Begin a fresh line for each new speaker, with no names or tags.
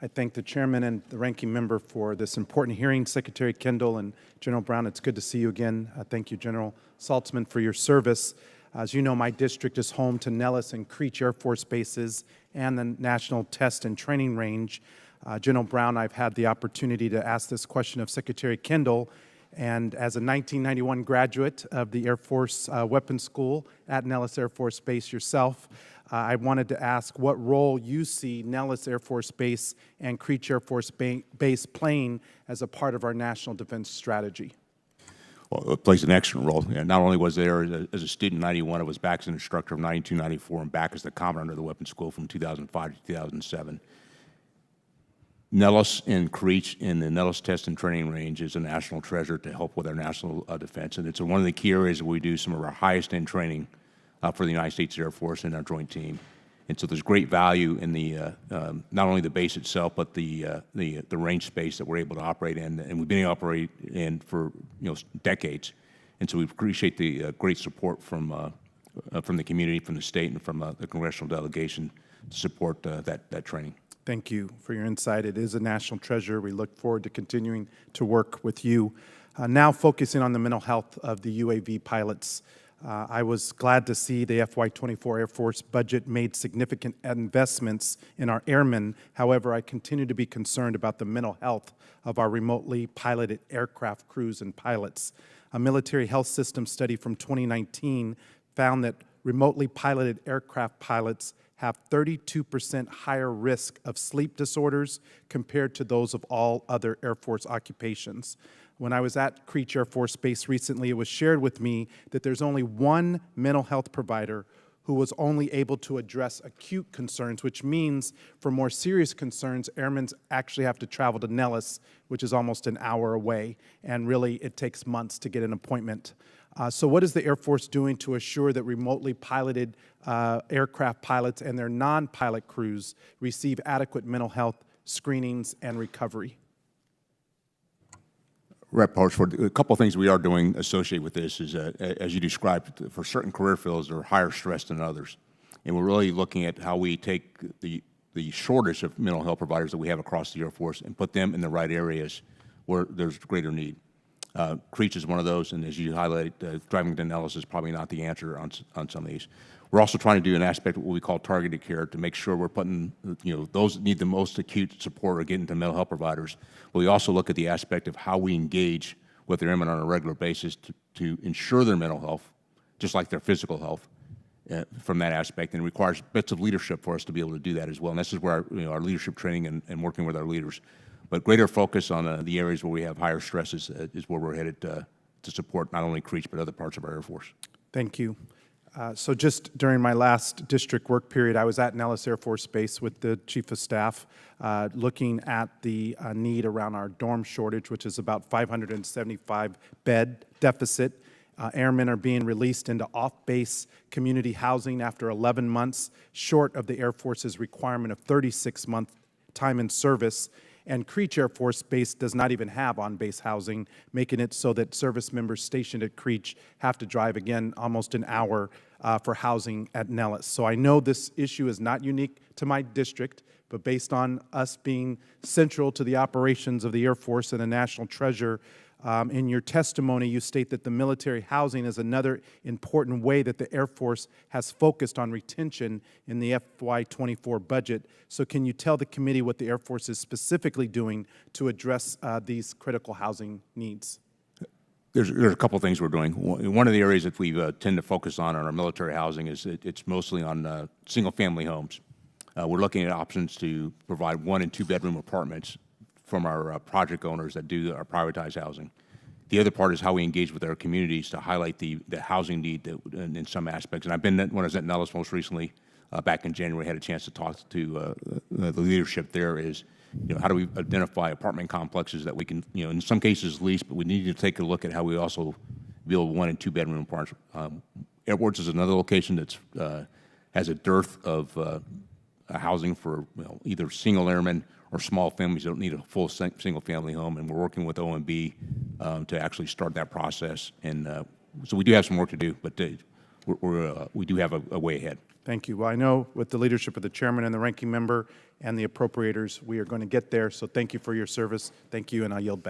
I thank the chairman and the ranking member for this important hearing. Secretary Kendall and General Brown, it's good to see you again. Thank you, General Saltzman, for your service. As you know, my district is home to Nellis and Creech Air Force bases and the National Test and Training Range. General Brown, I've had the opportunity to ask this question of Secretary Kendall, and as a 1991 graduate of the Air Force Weapons School at Nellis Air Force Base yourself, I wanted to ask what role you see Nellis Air Force Base and Creech Air Force Base playing as a part of our national defense strategy.
Well, it plays an excellent role. Not only was there as a student in 91, I was back as an instructor of 92, 94, and back as the commandant of the weapons school from 2005 to 2007. Nellis and Creech in the Nellis Test and Training Range is a national treasure to help with our national defense, and it's one of the key areas where we do some of our highest end training for the United States Air Force and our joint team. And so there's great value in the not only the base itself, but the range space that we're able to operate in, and we've been able to operate in for decades. And so we appreciate the great support from the community, from the state, and from the congressional delegation to support that training.
Thank you for your insight. It is a national treasure. We look forward to continuing to work with you. Now focusing on the mental health of the UAV pilots. I was glad to see the FY24 Air Force budget made significant investments in our airmen. However, I continue to be concerned about the mental health of our remotely piloted aircraft crews and pilots. A military health system study from 2019 found that remotely piloted aircraft pilots have 32% higher risk of sleep disorders compared to those of all other Air Force occupations. When I was at Creech Air Force Base recently, it was shared with me that there's only one mental health provider who was only able to address acute concerns, which means for more serious concerns, airmen actually have to travel to Nellis, which is almost an hour away, and really it takes months to get an appointment. So what is the Air Force doing to assure that remotely piloted aircraft pilots and their non-pilot crews receive adequate mental health screenings and recovery?
Rep. Horsford, a couple of things we are doing associated with this is, as you described, for certain career fields, they're higher stress than others. And we're really looking at how we take the shortage of mental health providers that we have across the Air Force and put them in the right areas where there's greater need. Creech is one of those, and as you highlighted, driving to Nellis is probably not the answer on some of these. We're also trying to do an aspect of what we call targeted care to make sure we're putting, those that need the most acute support or getting to mental health providers. But we also look at the aspect of how we engage with their airmen on a regular basis to ensure their mental health, just like their physical health, from that aspect. And it requires bits of leadership for us to be able to do that as well. And this is where our leadership training and working with our leaders. But greater focus on the areas where we have higher stresses is where we're headed to support not only Creech, but other parts of our Air Force.
Thank you. So just during my last district work period, I was at Nellis Air Force Base with the Chief of Staff looking at the need around our dorm shortage, which is about 575 bed deficit. Airmen are being released into off-base community housing after 11 months, short of the Air Force's requirement of 36-month time in service. And Creech Air Force Base does not even have on-base housing, making it so that service members stationed at Creech have to drive, again, almost an hour for housing at Nellis. So I know this issue is not unique to my district, but based on us being central to the operations of the Air Force and a national treasure, in your testimony, you state that the military housing is another important way that the Air Force has focused on retention in the FY24 budget. So can you tell the committee what the Air Force is specifically doing to address these critical housing needs?
There's a couple of things we're doing. One of the areas that we tend to focus on our military housing is it's mostly on single-family homes. We're looking at options to provide 1- and 2-bedroom apartments from our project owners that do our privatized housing. The other part is how we engage with our communities to highlight the housing need in some aspects. And when I was at Nellis most recently, back in January, had a chance to talk to the leadership there is, how do we identify apartment complexes that we can, in some cases lease, but we need to take a look at how we also build 1- and 2-bedroom apartments. Airports is another location that's has a dearth of housing for either single airmen or small families that don't need a full single-family home, and we're working with OMB to actually start that process. And so we do have some work to do, but we do have a way ahead.
Thank you. Well, I know with the leadership of the chairman and the ranking member and the appropriators, we are going to get there. So thank you for your service. Thank you, and I yield back.